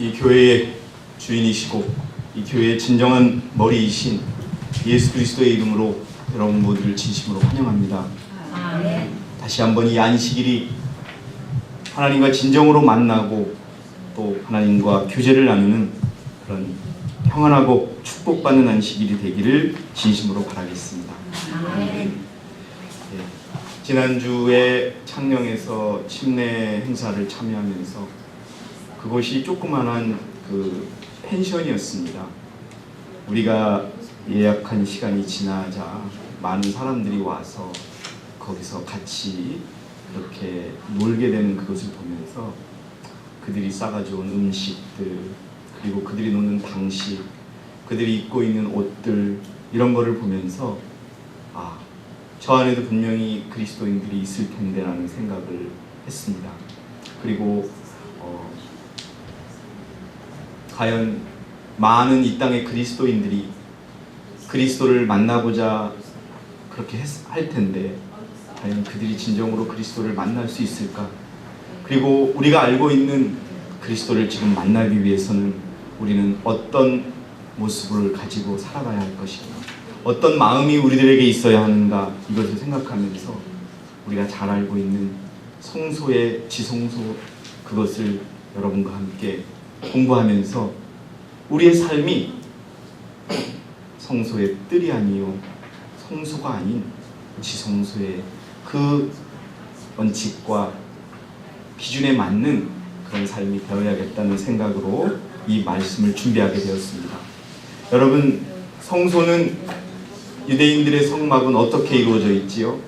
이 교회의 주인이시고 이 교회의 진정한 머리이신 예수 그리스도의 이름으로 여러분 모두를 진심으로 환영합니다. 다시 한번 이 안식일이 하나님과 진정으로 만나고 또 하나님과 교제를 나누는 그런 평안하고 축복받는 안식일이 되기를 진심으로 바라겠습니다. 지난주에 창녕에서 침례 행사를 참여하면서 그것이 조그만한 그 펜션이었습니다. 우리가 예약한 시간이 지나자 많은 사람들이 와서 거기서 같이 그렇게 놀게 되는 그것을 보면서 그들이 싸가져온 음식들, 그리고 그들이 노는 방식, 그들이 입고 있는 옷들, 이런 거를 보면서 저 안에도 분명히 그리스도인들이 있을 텐데 라는 생각을 했습니다. 그리고 과연 많은 이 땅의 그리스도인들이 그리스도를 만나고자 그렇게 할 텐데 과연 그들이 진정으로 그리스도를 만날 수 있을까? 그리고 우리가 알고 있는 그리스도를 지금 만나기 위해서는 우리는 어떤 모습을 가지고 살아가야 할 것인가? 어떤 마음이 우리들에게 있어야 하는가? 이것을 생각하면서 우리가 잘 알고 있는 성소의 지성소, 그것을 여러분과 함께 공부하면서 우리의 삶이 성소의 뜰이 아니요 성소가 아닌 지성소의 그 원칙과 기준에 맞는 그런 삶이 되어야겠다는 생각으로 이 말씀을 준비하게 되었습니다. 여러분, 성소는 유대인들의 성막은 어떻게 이루어져 있지요?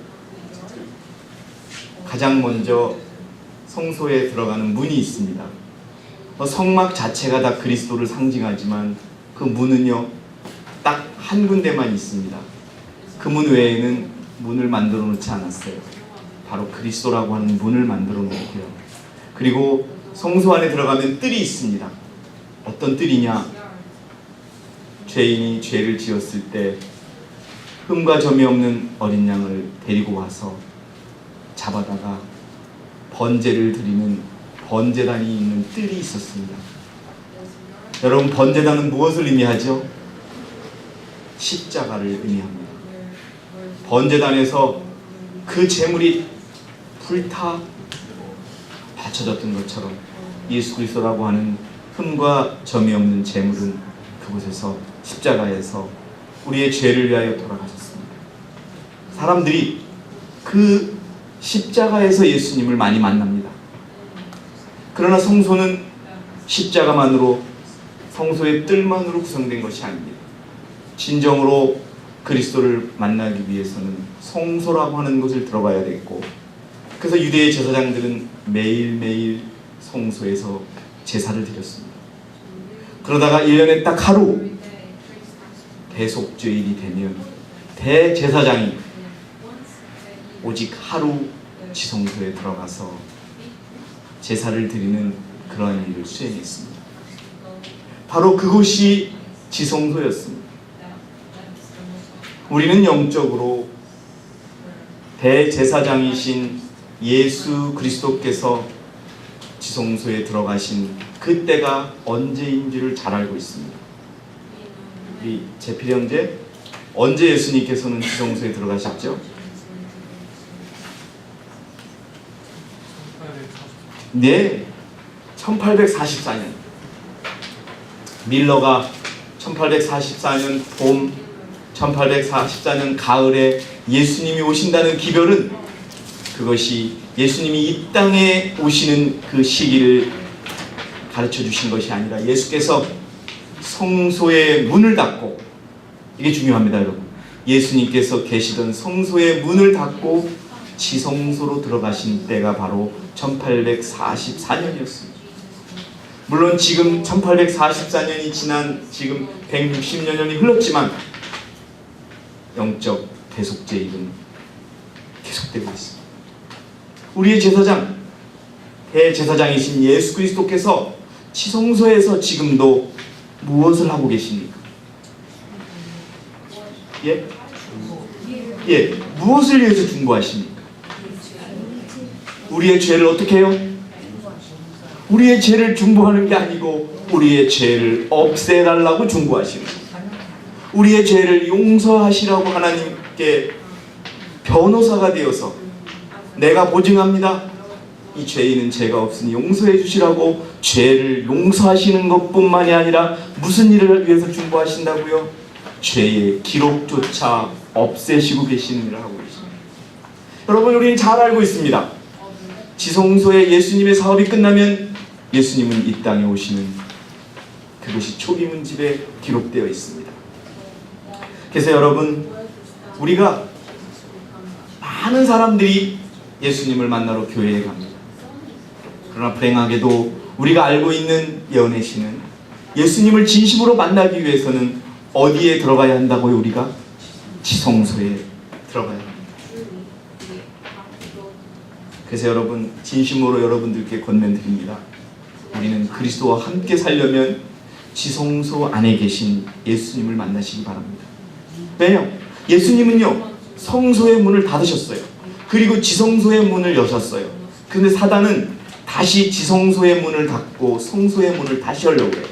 가장 먼저 성소에 들어가는 문이 있습니다. 성막 자체가 다 그리스도를 상징하지만 그 문은요 딱 한 군데만 있습니다. 그 문 외에는 문을 만들어 놓지 않았어요. 바로 그리스도라고 하는 문을 만들어 놓고요. 그리고 성소 안에 들어가면 뜰이 있습니다. 어떤 뜰이냐? 죄인이 죄를 지었을 때 흠과 점이 없는 어린 양을 데리고 와서 잡아다가 번제를 드리는 번제단이 있는 뜰이 있었습니다. 여러분, 번제단은 무엇을 의미하죠? 십자가를 의미합니다. 번제단에서 그 제물이 불타 바쳐졌던 것처럼 예수 그리스도라고 하는 흠과 점이 없는 제물은 그곳에서 십자가에서 우리의 죄를 위하여 돌아가셨습니다. 사람들이 그 십자가에서 예수님을 많이 만납니다. 그러나 성소는 십자가만으로, 성소의 뜰만으로 구성된 것이 아닙니다. 진정으로 그리스도를 만나기 위해서는 성소라고 하는 곳을 들어가야 되겠고, 그래서 유대의 제사장들은 매일매일 성소에서 제사를 드렸습니다. 그러다가 1년에 딱 하루 대속죄일이 되면 대제사장이 오직 하루 지성소에 들어가서 제사를 드리는 그러한 일을 수행했습니다. 바로 그곳이 지성소였습니다. 우리는 영적으로 대제사장이신 예수 그리스도께서 지성소에 들어가신 그때가 언제인지를 잘 알고 있습니다. 우리 제필 형제, 언제 예수님께서는 지성소에 들어가셨죠? 네, 1844년. 밀러가 1844년 봄, 1844년 가을에 예수님이 오신다는 기별은 그것이 예수님이 이 땅에 오시는 그 시기를 가르쳐 주신 것이 아니라 예수께서 성소의 문을 닫고, 이게 중요합니다 여러분, 예수님께서 계시던 성소의 문을 닫고 지성소로 들어가신 때가 바로 1844년이었습니다. 물론 지금 1844년이 지난 지금 160여 년이 흘렀지만 영적 대속죄일은 계속되고 있습니다. 우리의 제사장, 대제사장이신 예수 그리스도께서 지성소에서 지금도 무엇을 하고 계십니까? 무엇을 위해서 중보하십니까? 우리의 죄를 어떻게 해요? 우리의 죄를 중보하는 게 아니고 우리의 죄를 없애달라고 중보하시는 거예요. 우리의 죄를 용서하시라고 하나님께 변호사가 되어서 내가 보증합니다. 이 죄인은 죄가 없으니 용서해 주시라고 죄를 용서하시는 것뿐만이 아니라 무슨 일을 위해서 중보하신다고요? 죄의 기록조차 없애시고 계시는 일을 하고 계십니다. 여러분, 우리는 잘 알고 있습니다. 지성소의 예수님의 사업이 끝나면 예수님은 이 땅에 오시는 그것이 초기문집에 기록되어 있습니다. 그래서 여러분, 우리가 많은 사람들이 예수님을 만나러 교회에 갑니다. 그러나 불행하게도 우리가 알고 있는 예언의 신은 예수님을 진심으로 만나기 위해서는 어디에 들어가야 한다고요? 우리가 지성소에 들어가야 합니다. 그래서 여러분, 진심으로 여러분들께 권면드립니다. 우리는 그리스도와 함께 살려면 지성소 안에 계신 예수님을 만나시기 바랍니다. 왜요? 예수님은요, 성소의 문을 닫으셨어요. 그리고 지성소의 문을 여셨어요. 근데 사단은 다시 지성소의 문을 닫고 성소의 문을 다시 열려고 해요.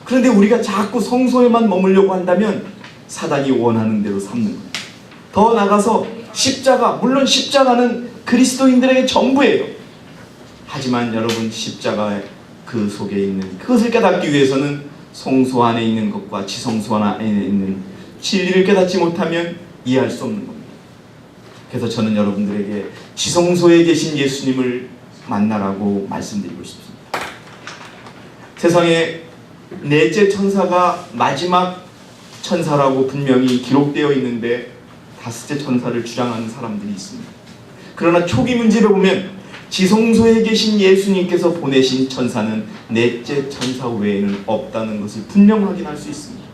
그런데 우리가 자꾸 성소에만 머물려고 한다면 사단이 원하는 대로 삼는 거예요. 더 나가서 십자가, 물론 십자가는 그리스도인들에게 전부예요. 하지만 여러분, 십자가의 그 속에 있는 그것을 깨닫기 위해서는 성소 안에 있는 것과 지성소 안에 있는 진리를 깨닫지 못하면 이해할 수 없는 겁니다. 그래서 저는 여러분들에게 지성소에 계신 예수님을 만나라고 말씀드리고 싶습니다. 세상에 넷째 천사가 마지막 천사라고 분명히 기록되어 있는데 다섯째 천사를 주장하는 사람들이 있습니다. 그러나 초기 문집에 보면 지성소에 계신 예수님께서 보내신 천사는 넷째 천사 외에는 없다는 것을 분명 확인할 수 있습니다.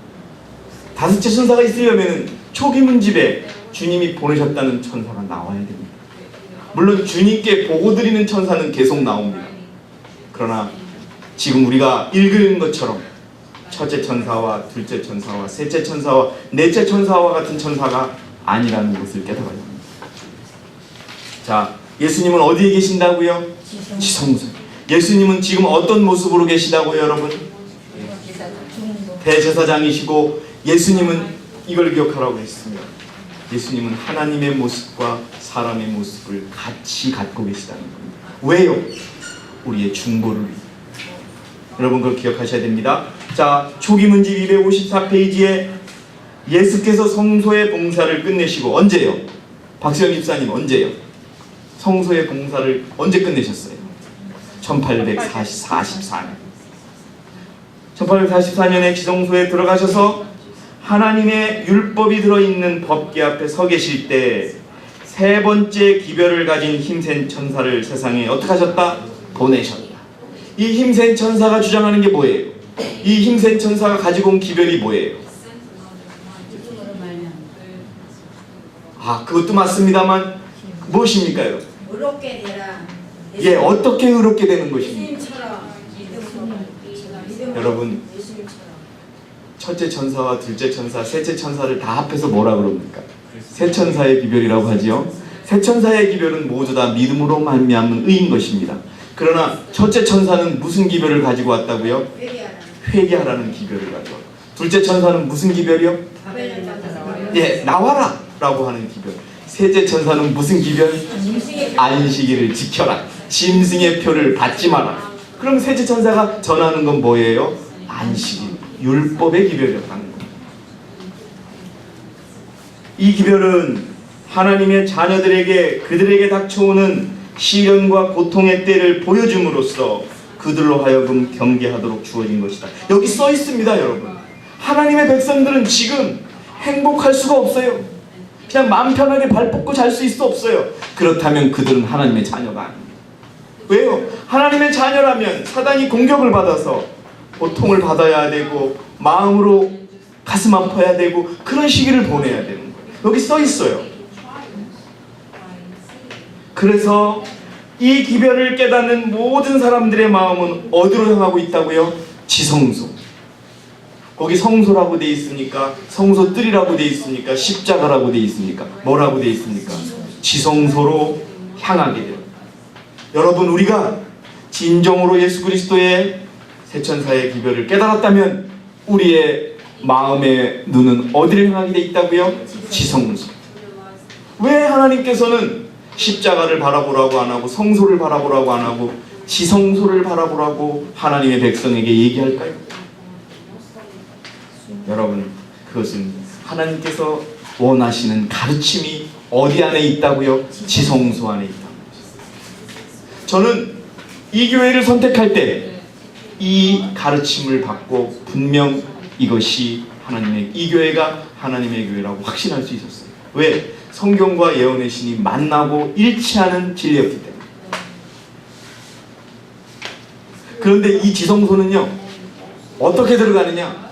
다섯째 천사가 있으려면 초기 문집에 주님이 보내셨다는 천사가 나와야 됩니다. 물론 주님께 보고드리는 천사는 계속 나옵니다. 그러나 지금 우리가 읽은 것처럼 첫째 천사와 둘째 천사와 셋째 천사와 넷째 천사와 같은 천사가 아니라는 것을 깨달아야 합니다. 자, 예수님은 어디에 계신다고요? 지성소. 예수님은 지금 어떤 모습으로 계시다고요, 여러분? 대제사장이시고 예수님은 이걸 기억하라고 했습니다. 예수님은 하나님의 모습과 사람의 모습을 같이 갖고 계시다는 겁니다. 왜요? 우리의 중보를 위해. 여러분, 그걸 기억하셔야 됩니다. 자, 초기문집 254페이지에 예수께서 성소의 봉사를 끝내시고 언제요? 박수영 집사님, 언제요? 성소의 봉사를 언제 끝내셨어요? 1844년. 1844년에 지성소에 들어가셔서 하나님의 율법이 들어있는 법궤 앞에 서 계실 때 세 번째 기별을 가진 힘센 천사를 세상에 어떻게 하셨다? 보내셨다. 이 힘센 천사가 주장하는 게 뭐예요? 이 힘센 천사가 가지고 온 기별이 뭐예요? 그것도 맞습니다만 무엇입니까, 여러분? 의롭게 되라. 예, 어떻게 의롭게 되는 것입니까? 예수님처럼. 여러분, 첫째 천사와 둘째 천사, 셋째 천사를 다 합해서 뭐라 그럽니까? 세 천사의 기별이라고 하지요. 세 천사의 기별은 모두 다 믿음으로 말미암은 의인 것입니다. 그러나 첫째 천사는 무슨 기별을 가지고 왔다고요? 회개하라는 기별을 가지고 왔고, 둘째 천사는 무슨 기별이요? 예, 나와라 라고 하는 기별. 셋째 천사는 무슨 기별? 안식일을 지켜라, 짐승의 표를 받지 마라. 그럼 셋째 천사가 전하는 건 뭐예요? 안식일, 율법의 기별이라고 하는 겁니다. 이 기별은 하나님의 자녀들에게 그들에게 닥쳐오는 시련과 고통의 때를 보여줌으로써 그들로 하여금 경계하도록 주어진 것이다. 여기 써 있습니다, 여러분. 하나님의 백성들은 지금 행복할 수가 없어요. 그냥 마음 편하게 발 뻗고 잘 수 있을 수 없어요. 그렇다면 그들은 하나님의 자녀가 아닙니다. 왜요? 하나님의 자녀라면 사단이 공격을 받아서 고통을 받아야 되고 마음으로 가슴 아파야 되고 그런 시기를 보내야 되는 거예요. 여기 써 있어요. 그래서 이 기별을 깨닫는 모든 사람들의 마음은 어디로 향하고 있다고요? 지성소. 거기 성소라고 돼 있습니까? 성소 뜰이라고 돼 있습니까? 십자가라고 돼 있습니까? 뭐라고 돼 있습니까? 지성소로 향하게 돼요. 여러분, 우리가 진정으로 예수 그리스도의 세천사의 기별을 깨달았다면 우리의 마음의 눈은 어디를 향하게 돼 있다고요? 지성소. 왜 하나님께서는 십자가를 바라보라고 안 하고 성소를 바라보라고 안 하고 지성소를 바라보라고 하나님의 백성에게 얘기할까요? 여러분, 그것은 하나님께서 원하시는 가르침이 어디 안에 있다고요? 지성소 안에 있다고. 저는 이 교회를 선택할 때 이 가르침을 받고 분명 이것이 이 교회가 하나님의 교회라고 확신할 수 있었어요. 왜? 성경과 예언의 신이 만나고 일치하는 진리였기 때문에. 그런데 이 지성소는요, 어떻게 들어가느냐?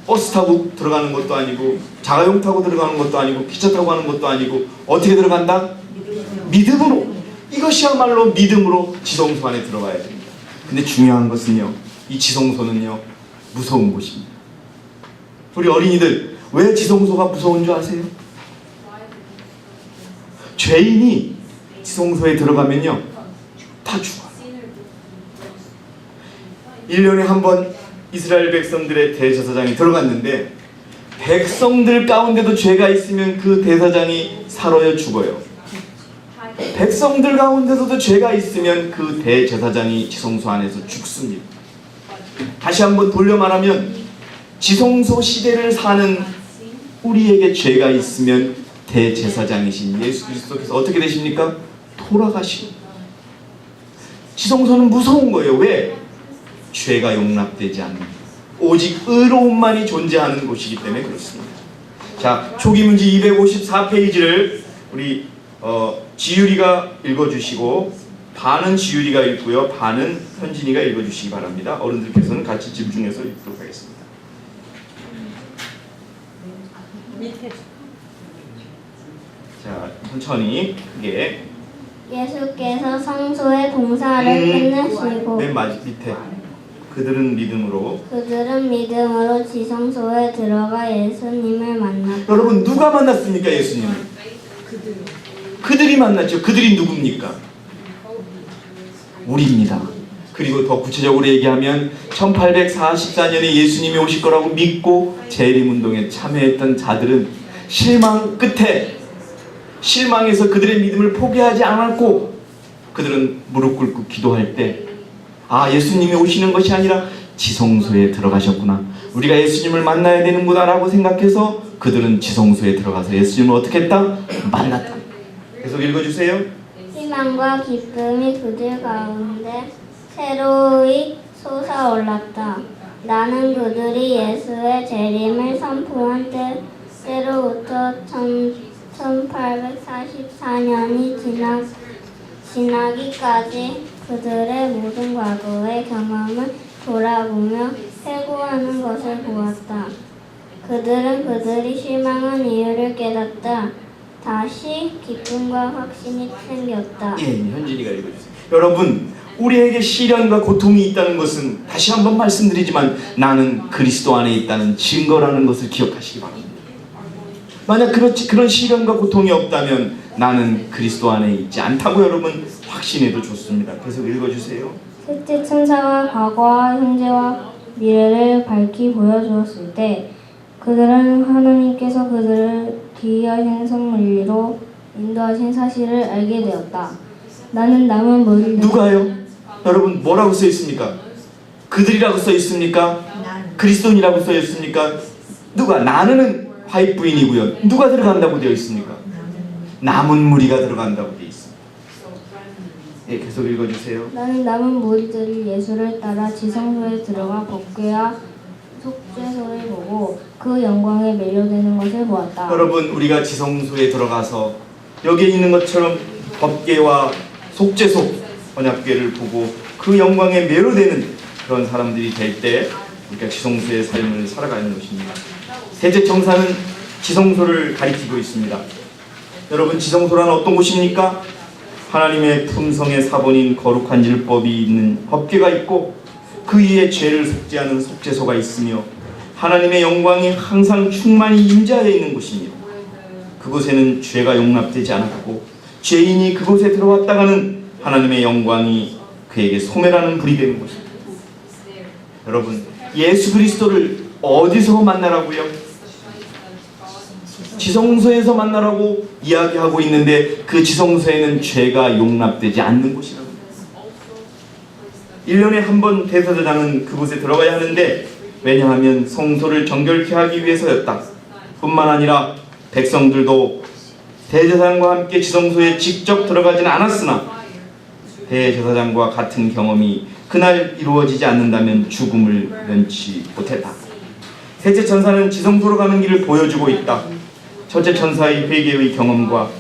버스 타고 들어가는 것도 아니고 자가용 타고 들어가는 것도 아니고 기차 타고 가는 것도 아니고 어떻게 들어간다? 믿음으로. 이것이야말로 믿음으로 지성소 안에 들어가야 됩니다. 근데 중요한 것은요, 이 지성소는요, 무서운 곳입니다. 우리 어린이들, 왜 지성소가 무서운 줄 아세요? 죄인이 지성소에 들어가면요, 다 죽어요. 1년에 한 번 이스라엘 백성들의 대제사장이 들어갔는데 백성들 가운데도 죄가 있으면 그 대사장이 살아요, 죽어요? 백성들 가운데서도 죄가 있으면 그 대제사장이 지성소 안에서 죽습니다. 다시 한번 돌려 말하면 지성소 시대를 사는 우리에게 죄가 있으면 대제사장이신 예수 그리스도께서 어떻게 되십니까? 돌아가시고. 지성소는 무서운 거예요. 왜? 죄가 용납되지 않는, 오직 의로움만이 존재하는 곳이기 때문에 그렇습니다. 자, 초기 문제 254페이지를 우리 지율이가 읽어주시고, 반은 지율이가 읽고요, 반은 현진이가 읽어주시기 바랍니다. 어른들께서는 같이 집중해서 읽도록 하겠습니다. 자, 천천히 크게. 예수께서 성소의 봉사를 끝내시고 맨 밑에 그들은 믿음으로 지성소에 들어가 예수님을 만났다. 여러분, 누가 만났습니까? 예수님을. 그들이 만났죠. 그들이 누굽니까? 우리입니다. 그리고 더 구체적으로 얘기하면 1844년에 예수님이 오실 거라고 믿고 재림운동에 참여했던 자들은 실망 끝에, 실망해서 그들의 믿음을 포기하지 않았고, 그들은 무릎 꿇고 기도할 때, 아, 예수님이 오시는 것이 아니라 지성소에 들어가셨구나, 우리가 예수님을 만나야 되는구나 라고 생각해서 그들은 지성소에 들어가서 예수님을 어떻게 했다? 만났다. 계속 읽어주세요. 희망과 기쁨이 그들 가운데 새로이 솟아올랐다. 나는 그들이 예수의 재림을 선포한 때로부터 1844년이 지나기까지 그들의 모든 과거의 경험을 돌아보며 회고하는 것을 보았다. 그들은 그들이 실망한 이유를 깨닫다. 다시 기쁨과 확신이 생겼다. 예, 현진이가 읽어주세요. 여러분, 우리에게 시련과 고통이 있다는 것은 다시 한번 말씀드리지만 나는 그리스도 안에 있다는 증거라는 것을 기억하시기 바랍니다. 만약 그런 시련과 고통이 없다면 나는 그리스도 안에 있지 않다고 여러분 확신해도 좋습니다. 계속 읽어주세요. 셋째 천사가 과거와 현재와 미래를 밝히 보여주었을 때 그들은 하나님께서 그들을 기이하신 선물로 인도하신 사실을 알게 되었다. 나는 남은 무리들. 누가요? 여러분, 뭐라고 써 있습니까? 그들이라고 써 있습니까? 그리스도인이라고 써 있습니까? 누가? 나는 화입부인이고요. 누가 들어간다고 되어 있습니까? 남은 무리가 들어간다고 되어 있습니다. 예, 계속 읽어주세요. 나는 남은 무리들이 예수를 따라 지성소에 들어가 법궤와 속죄소를 보고 그 영광에 매료되는 것을 보았다. 여러분, 우리가 지성소에 들어가서 여기에 있는 것처럼 법궤와 속죄소, 언약궤를 보고 그 영광에 매료되는 그런 사람들이 될 때 우리가 지성소의 삶을 살아가는 것입니다. 셋째 청사는 지성소를 가리키고 있습니다. 여러분, 지성소란 어떤 곳입니까? 하나님의 품성의 사본인 거룩한 율법이 있는 법궤가 있고 그 위에 죄를 속죄하는 속죄소가 있으며 하나님의 영광이 항상 충만히 임재하여 있는 곳입니다. 그곳에는 죄가 용납되지 않았고 죄인이 그곳에 들어왔다가는 하나님의 영광이 그에게 소멸하는 불이 되는 곳입니다. 여러분, 예수 그리스도를 어디서 만나라고요? 지성소에서 만나라고 이야기하고 있는데 그 지성소에는 죄가 용납되지 않는 곳이라고. 1년에 한 번 대제사장은 그곳에 들어가야 하는데, 왜냐하면 성소를 정결케 하기 위해서였다. 뿐만 아니라 백성들도 대제사장과 함께 지성소에 직접 들어가지는 않았으나 대제사장과 같은 경험이 그날 이루어지지 않는다면 죽음을 면치 못했다. 셋째 천사는 지성소로 가는 길을 보여주고 있다. 첫째 천사의 회개의 경험과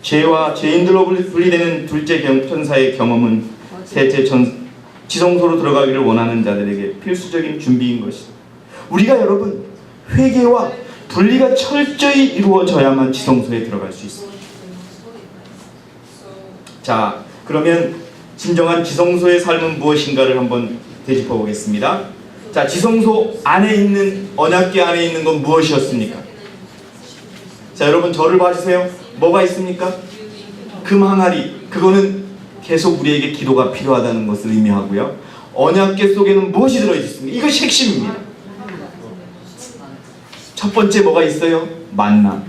죄와 죄인들로 분리되는 둘째 천사의 경험은 셋째 지성소로 들어가기를 원하는 자들에게 필수적인 준비인 것이다. 우리가 여러분, 회개와 분리가 철저히 이루어져야만 지성소에 들어갈 수 있습니다. 자, 그러면 진정한 지성소의 삶은 무엇인가를 한번 되짚어 보겠습니다. 자, 지성소 안에 있는, 언약궤 안에 있는 건 무엇이었습니까? 자, 여러분 저를 봐주세요. 뭐가 있습니까? 금 항아리. 그거는 계속 우리에게 기도가 필요하다는 것을 의미하고요. 언약궤 속에는 무엇이 들어있습니까? 이것이 핵심입니다. 첫 번째 뭐가 있어요? 만나.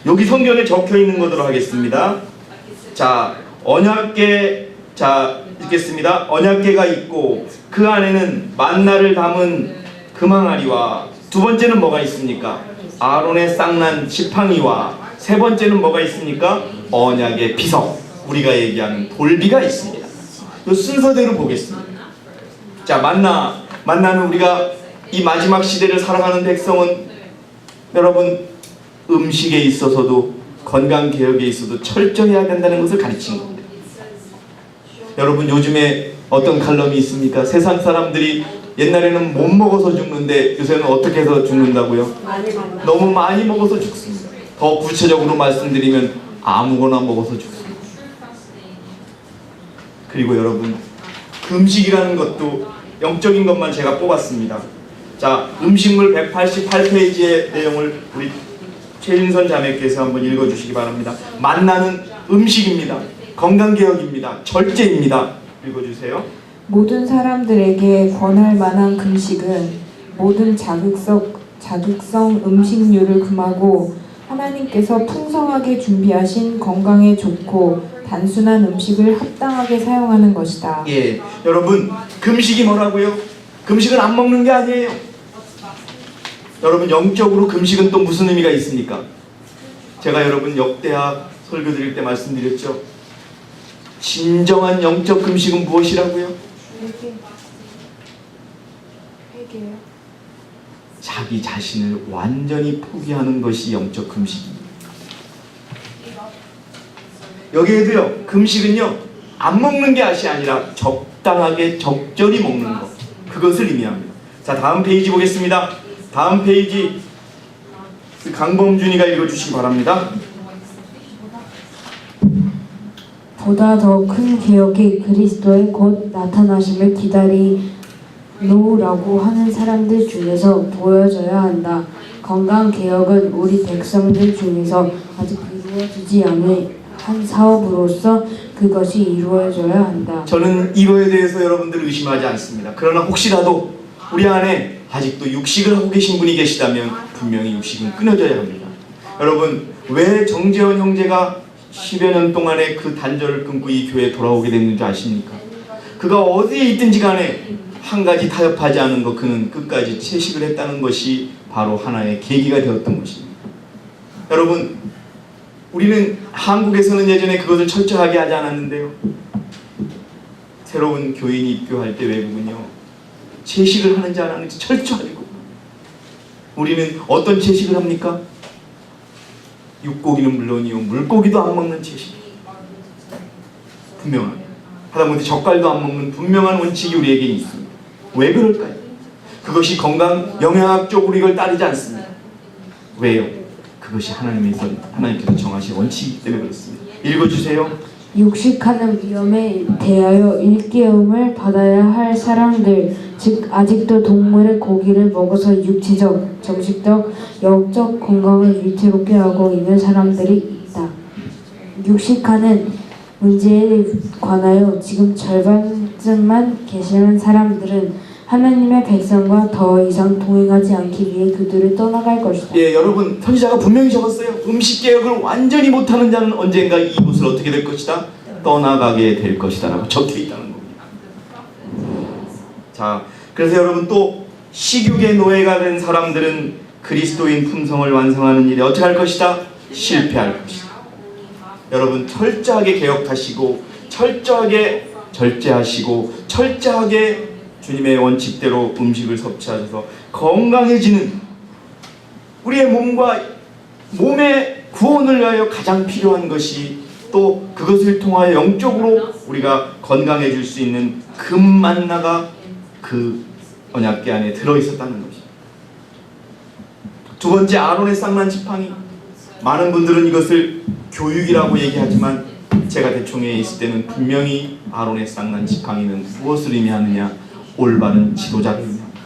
여기 성경에 적혀 있는 것으로 하겠습니다. 자, 언약궤, 자, 읽겠습니다. 언약궤가 있고 그 안에는 만나를 담은 금항아리와, 두 번째는 뭐가 있습니까? 아론의 쌍난 지팡이와, 세 번째는 뭐가 있습니까? 언약의 비석, 우리가 얘기하는 돌비가 있습니다. 이 순서대로 보겠습니다. 자, 만나는 우리가 이 마지막 시대를 살아가는 백성은 여러분, 음식에 있어서도 건강개혁에 있어도 철저해야 된다는 것을 가르친 겁니다. 여러분, 요즘에 어떤 칼럼이 있습니까? 세상 사람들이 옛날에는 못 먹어서 죽는데 요새는 어떻게 해서 죽는다고요? 너무 많이 먹어서 죽습니다. 더 구체적으로 말씀드리면 아무거나 먹어서 죽습니다. 그리고 여러분, 금식이라는 것도 영적인 것만 제가 뽑았습니다. 자, 음식물 188페이지의 내용을 우리 최윤선 자매께서 한번 읽어주시기 바랍니다. 만나는 음식입니다. 건강개혁입니다. 절제입니다. 읽어주세요. 모든 사람들에게 권할 만한 금식은 모든 자극성 음식류를 금하고 하나님께서 풍성하게 준비하신 건강에 좋고 단순한 음식을 합당하게 사용하는 것이다. 예, 여러분, 금식이 뭐라고요? 금식은 안 먹는 게 아니에요. 여러분, 영적으로 금식은 또 무슨 의미가 있습니까? 제가 여러분 역대하 설교 드릴 때 말씀드렸죠. 진정한 영적 금식은 무엇이라고요? 회개요. 자기 자신을 완전히 포기하는 것이 영적 금식입니다. 여기에도요, 금식은요, 안 먹는 게 아니라 적당하게 적절히 먹는 것, 그것을 의미합니다. 자, 다음 페이지 보겠습니다. 다음 페이지 강범준이가 읽어주시기 바랍니다. 보다 더 큰 개혁이 그리스도의 곧 나타나심을 기다리노라고 하는 사람들 중에서 보여져야 한다. 건강 개혁은 우리 백성들 중에서 아직 이루어지지 않은 한 사업으로서 그것이 이루어져야 한다. 저는 이거에 대해서 여러분들 의심하지 않습니다. 그러나 혹시라도 우리 안에 아직도 육식을 하고 계신 분이 계시다면 분명히 육식은 끊어져야 합니다. 여러분, 왜 정재원 형제가 10여 년 동안에 그 단절을 끊고 이 교회에 돌아오게 됐는지 아십니까? 그가 어디에 있든지 간에 한 가지 타협하지 않은 것, 그는 끝까지 채식을 했다는 것이 바로 하나의 계기가 되었던 것입니다. 여러분, 우리는 한국에서는 예전에 그것을 철저하게 하지 않았는데요, 새로운 교인이 입교할 때 외국은요, 채식을 하는지 안 하는지 철저하게. 우리는 어떤 채식을 합니까? 육고기는 물론이요, 물고기도 안 먹는 채식. 분명합니다. 하다못해 젓갈도 안 먹는 분명한 원칙이 우리에게 있습니다. 왜 그럴까요? 그것이 건강 영양학적으로 이걸 따르지 않습니다. 왜요? 그것이 하나님께서 정하신 원칙이기 때문에 그렇습니다. 읽어주세요. 육식하는 위험에 대하여 일깨움을 받아야 할 사람들, 즉 아직도 동물의 고기를 먹어서 육체적, 정신적, 영적 건강을 위태롭게 하고 있는 사람들이 있다. 육식하는 문제에 관하여 지금 절반쯤만 계시는 사람들은 하나님의 백성과 더 이상 동행하지 않기 위해 그들을 떠나갈 것이다. 예, 여러분 선지자가 분명히 적었어요. 음식 개혁을 완전히 못하는 자는 언젠가 이곳을 어떻게 될 것이다? 떠나가게 될 것이다 라고 적혀 있다는 겁니다. 자, 그래서 여러분 또 식욕의 노예가 된 사람들은 그리스도인 품성을 완성하는 일에 어떻게 할 것이다? 실패할 것이다. 여러분 철저하게 개혁하시고 철저하게 절제하시고 철저하게 주님의 원칙대로 음식을 섭취하셔서 건강해지는 우리의 몸의 구원을 위하여 가장 필요한 것이 또 그것을 통하여 영적으로 우리가 건강해질 수 있는 금만나가 그 언약궤 안에 들어있었다는 것입니다. 두 번째, 아론의 쌍난 지팡이. 많은 분들은 이것을 교육이라고 얘기하지만 제가 대충에 있을 때는 분명히 아론의 쌍난 지팡이는 무엇을 의미하느냐? 올바른 지도자를 의미합니다.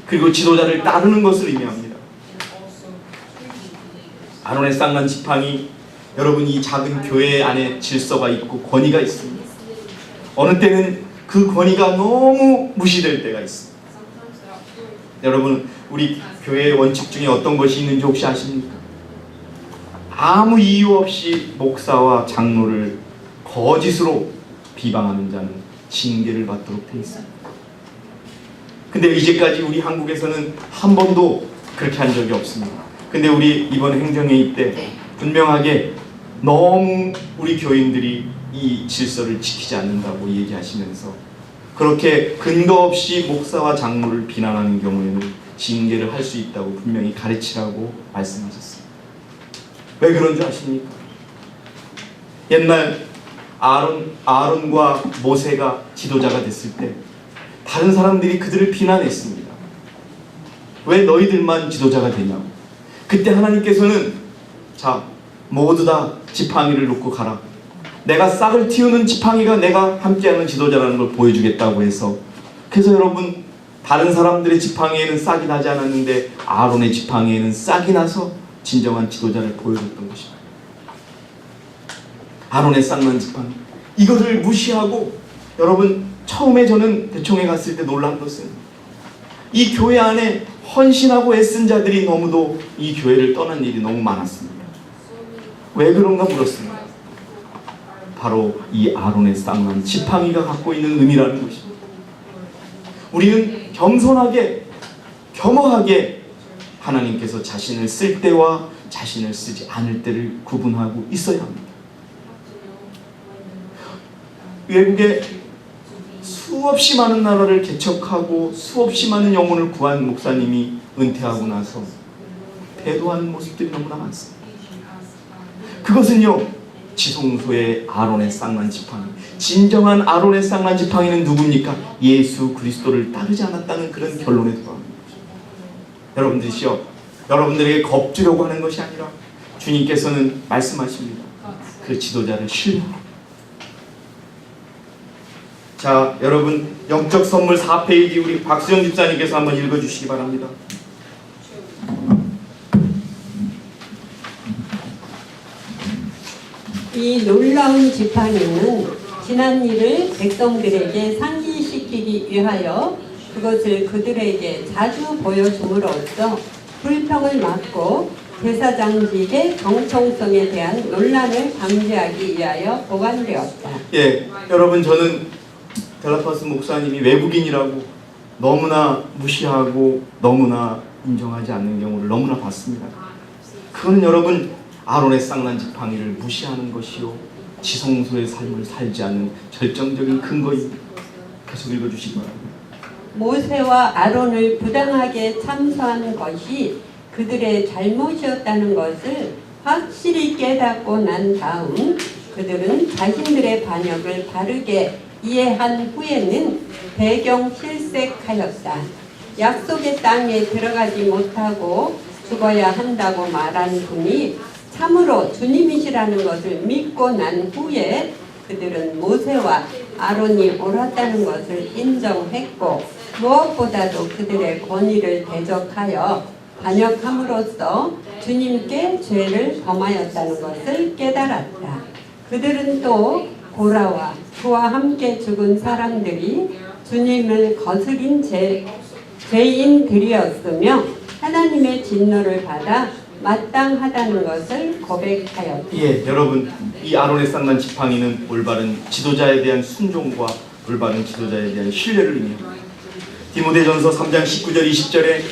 그리고 지도자를 따르는 것을 의미합니다. 아론의 쌍난 지팡이, 여러분 이 작은 교회 안에 질서가 있고 권위가 있습니다. 어느 때는 그 권위가 너무 무시될 때가 있습니다. 여러분 우리 교회의 원칙 중에 어떤 것이 있는지 혹시 아십니까? 아무 이유 없이 목사와 장로를 거짓으로 비방하는 자는 징계를 받도록 되어 있습니다. 근데 이제까지 우리 한국에서는 한 번도 그렇게 한 적이 없습니다. 근데 우리 이번 행정회의 때 분명하게 너무 우리 교인들이 이 질서를 지키지 않는다고 얘기하시면서 그렇게 근거 없이 목사와 장로를 비난하는 경우에는 징계를 할 수 있다고 분명히 가르치라고 말씀하셨습니다. 왜 그런 줄 아십니까? 옛날 아론과 모세가 지도자가 됐을 때 다른 사람들이 그들을 비난했습니다. 왜 너희들만 지도자가 되냐고. 그때 하나님께서는 자 모두 다 지팡이를 놓고 가라. 내가 싹을 틔우는 지팡이가 내가 함께하는 지도자라는 걸 보여주겠다고 해서 그래서 여러분 다른 사람들의 지팡이에는 싹이 나지 않았는데 아론의 지팡이에는 싹이 나서 진정한 지도자를 보여줬던 것입니다. 아론의 쌍난 지팡이 이것을 무시하고 여러분 처음에 저는 대청에 갔을 때 놀란 것은 이 교회 안에 헌신하고 애쓴 자들이 너무도 이 교회를 떠난 일이 너무 많았습니다. 왜 그런가 물었습니다. 바로 이 아론의 쌍난 지팡이가 갖고 있는 의미라는 것입니다. 우리는 겸손하게 겸허하게 하나님께서 자신을 쓸 때와 자신을 쓰지 않을 때를 구분하고 있어야 합니다. 외국에 수없이 많은 나라를 개척하고 수없이 많은 영혼을 구한 목사님이 은퇴하고 나서 배도하는 모습들이 너무나 많습니다. 그것은요 지성소의 아론의 쌍난 지팡이, 진정한 아론의 쌍난 지팡이는 누굽니까? 예수 그리스도를 따르지 않았다는 그런 결론에 들어갑니다. 여러분들이시여 여러분들에게 겁주려고 하는 것이 아니라 주님께서는 말씀하십니다. 그 지도자를 신뢰하라. 자 여러분 영적 선물 4페이지 우리 박수영 집사님께서 한번 읽어주시기 바랍니다. 이 놀라운 지팡이는 지난 일을 백성들에게 상기시키기 위하여 그것을 그들에게 자주 보여줌으로써 불평을 막고 제사장직의 정통성에 대한 논란을 방지하기 위하여 보관되었다. 예, 여러분 저는 델라파스 목사님이 외국인이라고 너무나 무시하고 너무나 인정하지 않는 경우를 너무나 봤습니다. 그건 여러분 아론의 쌍난 지팡이를 무시하는 것이요 지성소의 삶을 살지 않는 결정적인 근거입니다. 계속 읽어주시기 바랍니다. 모세와 아론을 부당하게 참소한 것이 그들의 잘못이었다는 것을 확실히 깨닫고 난 다음 그들은 자신들의 반역을 바르게 이해한 후에는 배경실색하였다. 약속의 땅에 들어가지 못하고 죽어야 한다고 말한 분이 참으로 주님이시라는 것을 믿고 난 후에 그들은 모세와 아론이 옳았다는 것을 인정했고 무엇보다도 그들의 권위를 대적하여 반역함으로써 주님께 죄를 범하였다는 것을 깨달았다. 그들은 또 고라와 그와 함께 죽은 사람들이 주님을 거스린 죄인들이었으며 하나님의 진노를 받아 마땅하다는 것을 고백하였다. 예, 여러분, 이 아론의 쌍난 지팡이는 올바른 지도자에 대한 순종과 올바른 지도자에 대한 신뢰를 의미합니다. 디모데전서 3장 19절 20절에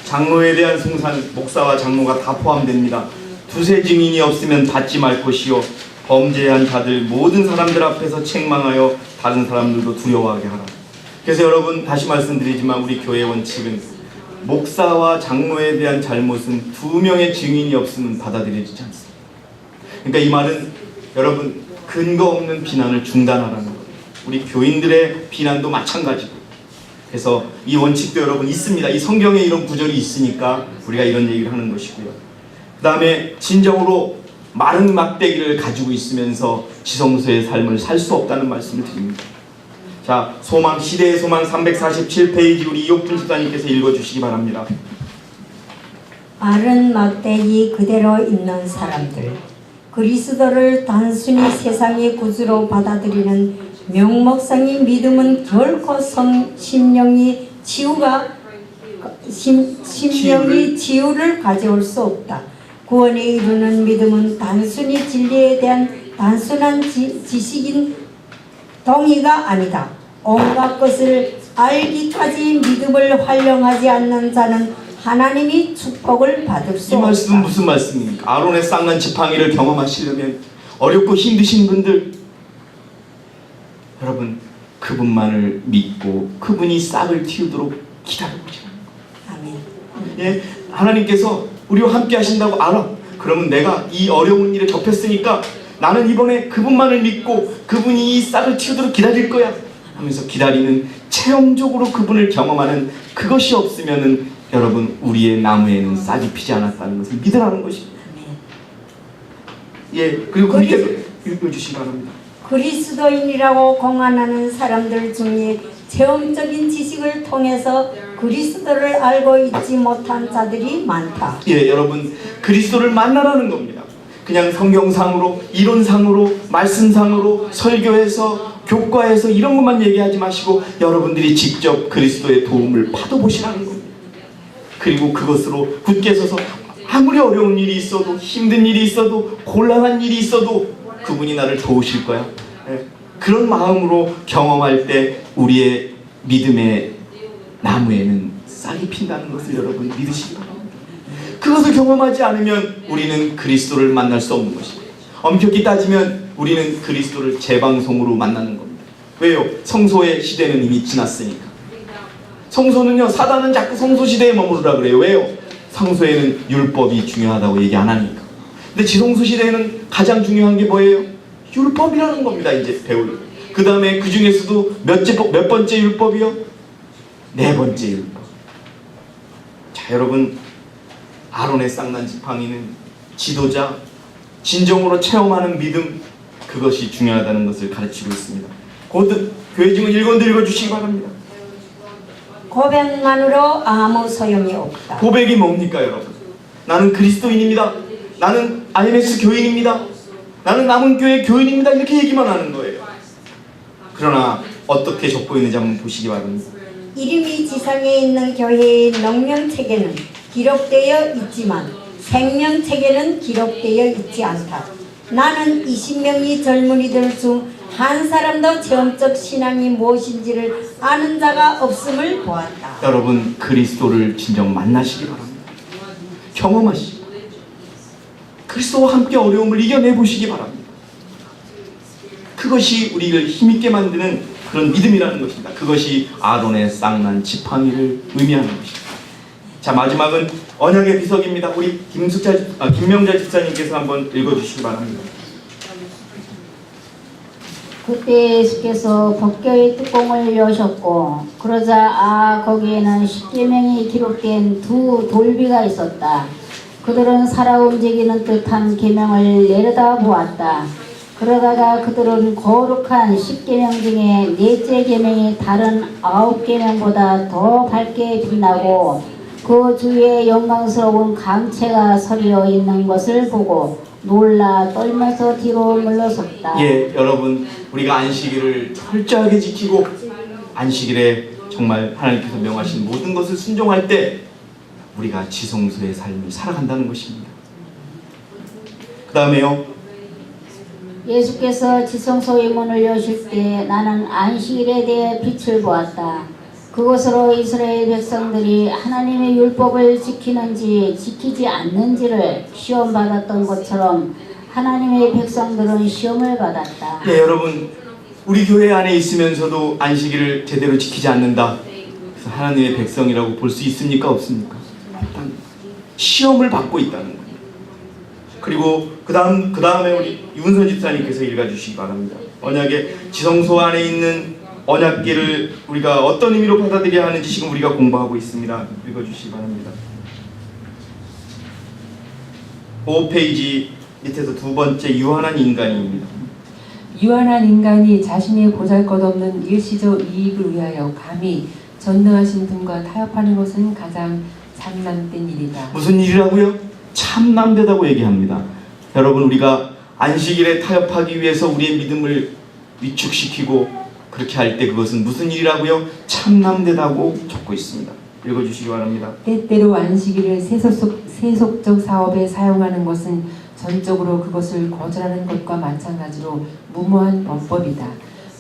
장로에 대한 송사는 목사와 장로가 다 포함됩니다. 두세 증인이 없으면 받지 말 것이요 범죄한 자들 모든 사람들 앞에서 책망하여 다른 사람들도 두려워하게 하라. 그래서 여러분, 다시 말씀드리지만 우리 교회의 원칙은 목사와 장로에 대한 잘못은 2명의 증인이 없으면 받아들여지지 않습니다. 그러니까 이 말은 여러분, 근거 없는 비난을 중단하라는 거예요. 우리 교인들의 비난도 마찬가지고. 그래서 이 원칙도 여러분 있습니다. 이 성경에 이런 구절이 있으니까 우리가 이런 얘기를 하는 것이고요. 그 다음에 진정으로 마른 막대기를 가지고 있으면서 지성소의 삶을 살 수 없다는 말씀을 드립니다. 자, 소망, 시대의 소망 347페이지 우리 이옥준 집사님께서 읽어주시기 바랍니다. 마른 막대기 그대로 있는 사람들, 그리스도를 단순히 세상의 구주로 받아들이는 명목상인 믿음은 결코 심령이 치유를 가져올 수 없다. 구원에 이르는 믿음은 단순히 진리에 대한 단순한 지식인 동의가 아니다. 온갖 것을 알기까지 믿음을 활용하지 않는 자는 하나님이 축복을 받을 수 없다. 이 말씀은 무슨 말씀입니까? 아론의 쌍난 지팡이를 경험하시려면 어렵고 힘드신 분들, 여러분, 그분만을 믿고 그분이 싹을 틔우도록 기다려보시라는 거예요. 아멘. 예, 하나님께서 우리와 함께 하신다고 알아. 그러면 내가 이 어려운 일에 접했으니까 나는 이번에 그분만을 믿고 그분이 이 싹을 틔우도록 기다릴 거야 하면서 기다리는, 체험적으로 그분을 경험하는 그것이 없으면은 여러분, 우리의 나무에는 싹이 피지 않았다는 것을 믿으라는 것입니다. 예, 그리고 그 밑에 읽어주시기 바랍니다. 그리스도인이라고 공언하는 사람들 중에 체험적인 지식을 통해서 그리스도를 알고 있지 못한 자들이 많다. 예, 여러분, 그리스도를 만나라는 겁니다. 그냥 성경상으로, 이론상으로, 말씀상으로, 설교에서, 교과에서 이런 것만 얘기하지 마시고 여러분들이 직접 그리스도의 도움을 받아보시라는 겁니다. 그리고 그것으로 굳게 서서 아무리 어려운 일이 있어도, 힘든 일이 있어도, 곤란한 일이 있어도 그분이 나를 도우실 거야. 예, 그런 마음으로 경험할 때 우리의 믿음의 나무에는 싹이 핀다는 것을 여러분 믿으시기 바랍니다. 그것을 경험하지 않으면 우리는 그리스도를 만날 수 없는 것입니다. 엄격히 따지면 우리는 그리스도를 재방송으로 만나는 겁니다. 왜요? 성소의 시대는 이미 지났으니까. 성소는요, 사단은 자꾸 성소 시대에 머무르라 그래요. 왜요? 성소에는 율법이 중요하다고 얘기 안 하니까. 근데 지성소 시대에는 가장 중요한 게 뭐예요? 율법이라는 겁니다. 이제 배울. 그 다음에 그 중에서도 몇 번째 율법이요? 4번째 율법. 자, 여러분, 아론의 쌍난 지팡이는 지도자, 진정으로 체험하는 믿음, 그것이 중요하다는 것을 가르치고 있습니다. 곧 교회 증언 1권도 읽어주시기 바랍니다. 고백만으로 아무 소용이 없다. 고백이 뭡니까, 여러분? 나는 그리스도인입니다. 나는 IMS 교인입니다. 나는 남은교회 교인입니다. 이렇게 얘기만 하는 거예요. 그러나 어떻게 적고 있는지 한번 보시기 바랍니다. 이름이 지상에 있는 교회의 명명책에는 기록되어 있지만 생명책에는 기록되어 있지 않다. 나는 20명의 젊은이들 중 한 사람도 체험적 신앙이 무엇인지를 아는 자가 없음을 보았다. 여러분, 그리스도를 진정 만나시기 바랍니다. 경험하시고 그리스도와 함께 어려움을 이겨내보시기 바랍니다. 그것이 우리를 힘있게 만드는 그런 믿음이라는 것입니다. 그것이 아론의 쌍난 지팡이를 의미하는 것입니다. 자, 마지막은 언약의 비석입니다. 우리 김명자 집사님께서 한번 읽어주시기 바랍니다. 그때 예수께서 법궤의 뚜껑을 여셨고 그러자 거기에는 십계명이 기록된 2 돌비가 있었다. 그들은 살아 움직이는 듯한 계명을 내려다 보았다. 그러다가 그들은 거룩한 10계명 중에 4째 계명이 다른 9계명보다 더 밝게 빛나고 그 주위에 영광스러운 강체가 서리어 있는 것을 보고 놀라 떨면서 뒤로 물러섰다. 예, 여러분, 우리가 안식일을 철저하게 지키고 안식일에 정말 하나님께서 명하신 모든 것을 순종할 때 우리가 지성소의 삶을 살아간다는 것입니다. 그 다음에요. 예수께서 지성소의 문을 여실 때 나는 안식일에 대해 빛을 보았다. 그것으로 이스라엘 백성들이 하나님의 율법을 지키는지 지키지 않는지를 시험받았던 것처럼 하나님의 백성들은 시험을 받았다. 예, 여러분, 우리 교회 안에 있으면서도 안식일을 제대로 지키지 않는다. 그래서 하나님의 백성이라고 볼 수 있습니까? 없습니까? 일단 시험을 받고 있다는 거예요. 그리고 그 다음에 우리 윤선 집사님께서 읽어주시기 바랍니다. 언약의 지성소 안에 있는 언약궤를 우리가 어떤 의미로 받아들여야 하는지 지금 우리가 공부하고 있습니다. 읽어주시기 바랍니다. 5페이지 밑에서 두 번째 유한한 인간입니다. 유한한 인간이 자신의 보잘것없는 일시적 이익을 위하여 감히 전능하신 분과 타협하는 것은 가장 참남된 일이다. 무슨 일이라고요? 참남되다고 얘기합니다. 여러분, 우리가 안식일에 타협하기 위해서 우리의 믿음을 위축시키고 그렇게 할 때 그것은 무슨 일이라고요? 참남되다고 적고 있습니다. 읽어주시기 바랍니다. 때때로 안식일을 세속적 사업에 사용하는 것은 전적으로 그것을 거절하는 것과 마찬가지로 무모한 범법이다.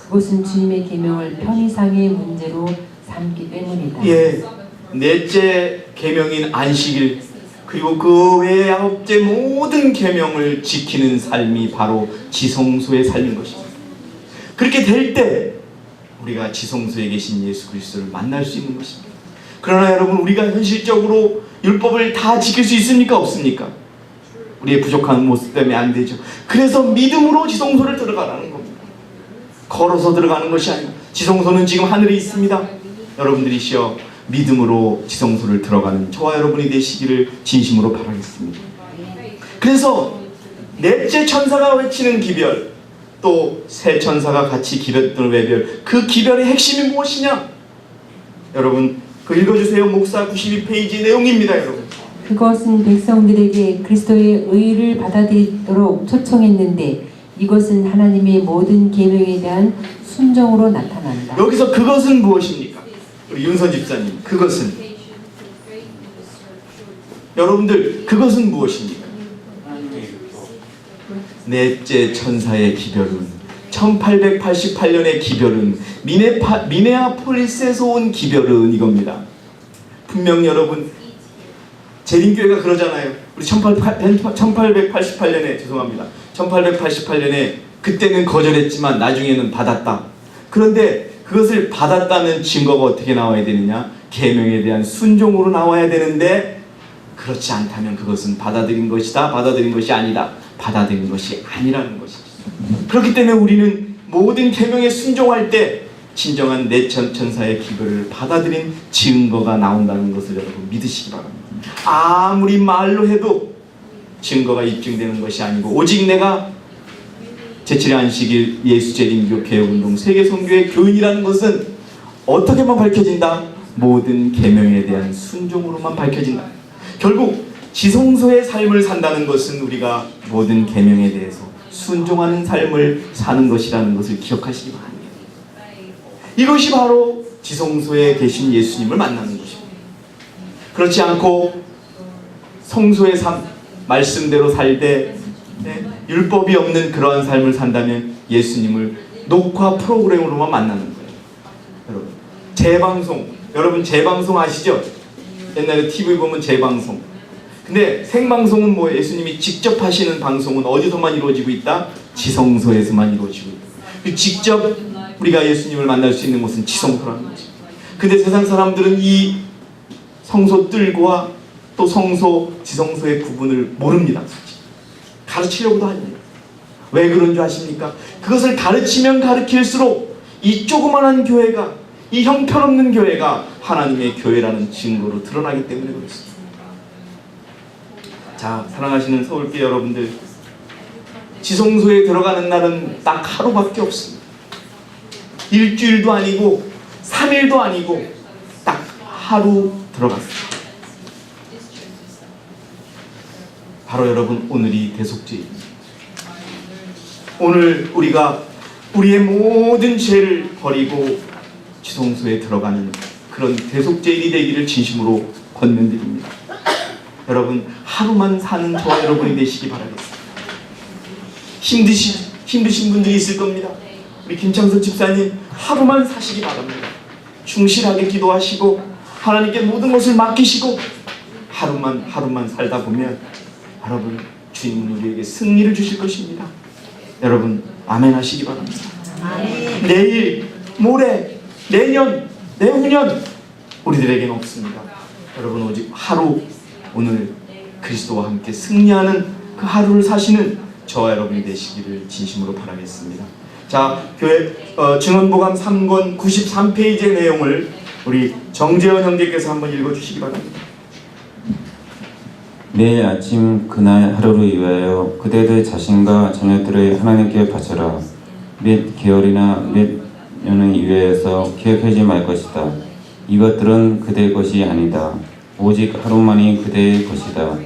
그것은 주님의 계명을 편의상의 문제로 삼기 때문이다. 예, 넷째 계명인 안식일 그리고 그 외의 9째 모든 계명을 지키는 삶이 바로 지성소의 삶인 것입니다. 그렇게 될 때 우리가 지성소에 계신 예수 그리스도를 만날 수 있는 것입니다. 그러나 여러분, 우리가 현실적으로 율법을 다 지킬 수 있습니까? 없습니까? 우리의 부족한 모습 때문에 안 되죠. 그래서 믿음으로 지성소를 들어가라는 겁니다. 걸어서 들어가는 것이 아니고, 지성소는 지금 하늘에 있습니다. 여러분들이시여 믿음으로 지성소를 들어가는 저와 여러분이 되시기를 진심으로 바라겠습니다. 그래서 넷째 천사가 외치는 기별, 또 세 천사가 같이 기별했던 외별, 그 기별의 핵심이 무엇이냐? 여러분, 그 읽어주세요. 목사 92페이지 내용입니다. 여러분, 그것은 백성들에게 그리스도의 의를 받아들이도록 초청했는데 이것은 하나님의 모든 계명에 대한 순종으로 나타난다. 여기서 그것은 무엇입니까? 우리 윤선 집사님, 그것은, 여러분들, 그것은 무엇입니까? 넷째 천사의 기별은, 1888년의 기별은, 미네아폴리스에서 온 기별은 이겁니다. 분명 여러분, 재림교회가 그러잖아요. 우리 1888년에, 죄송합니다, 1888년에 그때는 거절했지만 나중에는 받았다. 그런데 그것을 받았다는 증거가 어떻게 나와야 되느냐? 계명에 대한 순종으로 나와야 되는데, 그렇지 않다면 그것은 받아들인 것이다, 받아들인 것이 아니다, 받아들인 것이 아니라는 것이죠. 그렇기 때문에 우리는 모든 계명에 순종할 때 진정한 내 천사의 기별을 받아들인 증거가 나온다는 것을 여러분 믿으시기 바랍니다. 아무리 말로 해도 증거가 입증되는 것이 아니고, 오직 내가 제7의 안식일 예수 재림교 개혁운동 세계선교의 교인이라는 것은 어떻게만 밝혀진다? 모든 계명에 대한 순종으로만 밝혀진다. 결국 지성소의 삶을 산다는 것은 우리가 모든 계명에 대해서 순종하는 삶을 사는 것이라는 것을 기억하시기 바랍니다. 이것이 바로 지성소에 계신 예수님을 만나는 것입니다. 그렇지 않고 성소의 삶, 말씀대로 살되 율법이 없는 그러한 삶을 산다면 예수님을 녹화 프로그램으로만 만나는 거예요. 여러분, 재방송, 여러분 재방송 아시죠? 옛날에 TV 보면 재방송. 근데 생방송은 뭐 예수님이 직접 하시는 방송은 어디서만 이루어지고 있다? 지성소에서만 이루어지고 있다. 직접 우리가 예수님을 만날 수 있는 곳은 지성소라는 거죠. 근데 세상 사람들은 이 성소 뜰과 또 성소, 지성소의 구분을 모릅니다. 가르치려고도 합니다. 왜 그런 줄 아십니까? 그것을 가르치면 가르칠수록 이 조그만한 교회가, 이 형편없는 교회가 하나님의 교회라는 증거로 드러나기 때문에 그렇습니다. 자, 사랑하시는 서울교회 여러분들, 지성소에 들어가는 날은 딱 하루밖에 없습니다. 일주일도 아니고 3일도 아니고 딱 하루 들어갔습니다. 바로 여러분, 오늘이 대속죄입니다. 오늘 우리가 우리의 모든 죄를 버리고 지성소에 들어가는 그런 대속제일이 되기를 진심으로 권면드립니다. 여러분, 하루만 사는 저와 여러분이 되시기 바라겠습니다. 힘드신 분들이 있을 겁니다. 우리 김창석 집사님, 하루만 사시기 바랍니다. 충실하게 기도하시고 하나님께 모든 것을 맡기시고 하루만 살다 보면 여러분, 주님은 우리에게 승리를 주실 것입니다. 여러분, 아멘 하시기 바랍니다. 내일, 모레, 내년, 내후년 우리들에게는 없습니다. 여러분, 오직 하루, 오늘 그리스도와 함께 승리하는 그 하루를 사시는 저와 여러분이 되시기를 진심으로 바라겠습니다. 자, 교회 증언보감 3권 93페이지의 내용을 우리 정재원 형제께서 한번 읽어주시기 바랍니다. 내일 아침 그날 하루를 위하여 그대들 자신과 자녀들을 하나님께 바쳐라. 몇 개월이나 몇 년을 위하여서 기억하지 말 것이다. 이것들은 그대의 것이 아니다. 오직 하루만이 그대의 것이다.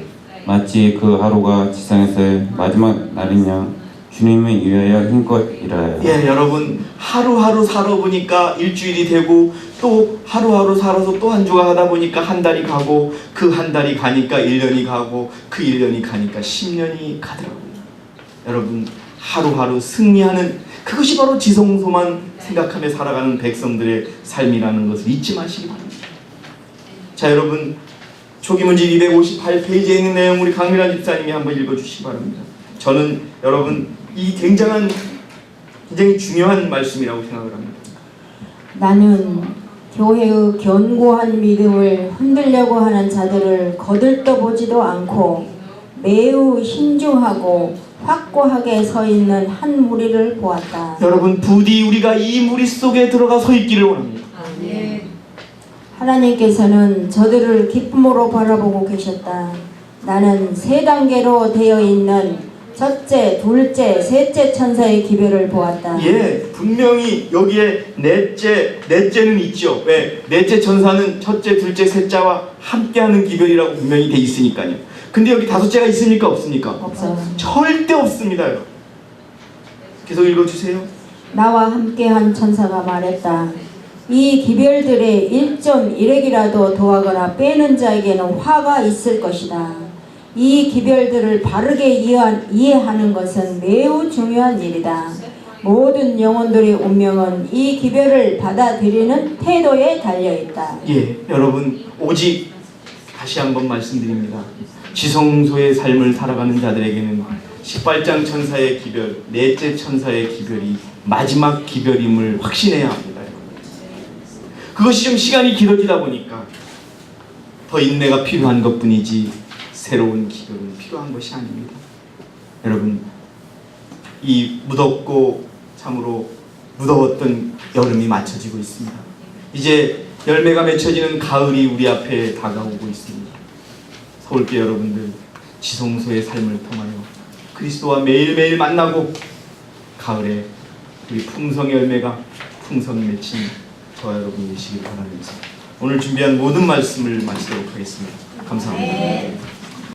마치 그 하루가 지상에서의 마지막 날이냐 주님을 위하여 힘껏 일하여. 예, 여러분, 하루하루 살아보니까 일주일이 되고 또 하루하루 살아서 또 한 주가 하다 보니까 한 달이 가고 그 한 달이 가니까 1년이 가고 그 1년이 가니까 10년이 가더라고요. 여러분, 하루하루 승리하는 그것이 바로 지성소만 생각하며 살아가는 백성들의 삶이라는 것을 잊지 마시기 바랍니다. 자, 여러분, 초기문집 258페이지에 있는 내용 우리 강민환 집사님이 한번 읽어주시기 바랍니다. 저는 여러분 이 굉장히 중요한 말씀이라고 생각을 합니다. 나는 교회의 견고한 믿음을 흔들려고 하는 자들을 거들떠보지도 않고 매우 신중하고 확고하게 서 있는 한 무리를 보았다. 여러분, 부디 우리가 이 무리 속에 들어가 서 있기를 원합니다. 하나님께서는 저들을 기쁨으로 바라보고 계셨다. 나는 3단계로 되어 있는 첫째, 둘째, 셋째 천사의 기별을 보았다. 예, 분명히 여기에 넷째는 있죠. 왜? 넷째 천사는 첫째, 둘째, 셋째와 함께하는 기별이라고 분명히 돼 있으니까요. 근데 여기 다섯째가 있습니까? 없습니까? 없어요. 절대 없습니다. 여러분. 계속 읽어주세요. 나와 함께한 천사가 말했다. 이 기별들의 1.1핵이라도 더하거나 빼는 자에게는 화가 있을 것이다. 이 기별들을 바르게 이해하는 것은 매우 중요한 일이다. 모든 영혼들의 운명은 이 기별을 받아들이는 태도에 달려있다. 예, 여러분, 오직 다시 한번 말씀드립니다. 지성소의 삶을 살아가는 자들에게는 18장 천사의 기별, 넷째 천사의 기별이 마지막 기별임을 확신해야 합니다. 그것이 좀 시간이 길어지다 보니까 더 인내가 필요한 것뿐이지 새로운 기별은 필요한 것이 아닙니다. 여러분, 이 무덥고 참으로 무더웠던 여름이 맞춰지고 있습니다. 이제 열매가 맺혀지는 가을이 우리 앞에 다가오고 있습니다. 서울교회 여러분들, 지성소의 삶을 통하여 그리스도와 매일매일 만나고 가을에 우리 풍성의 열매가 풍성히 맺힌 저와 여러분 되시길 바라면서 오늘 준비한 모든 말씀을 마치도록 하겠습니다. 감사합니다.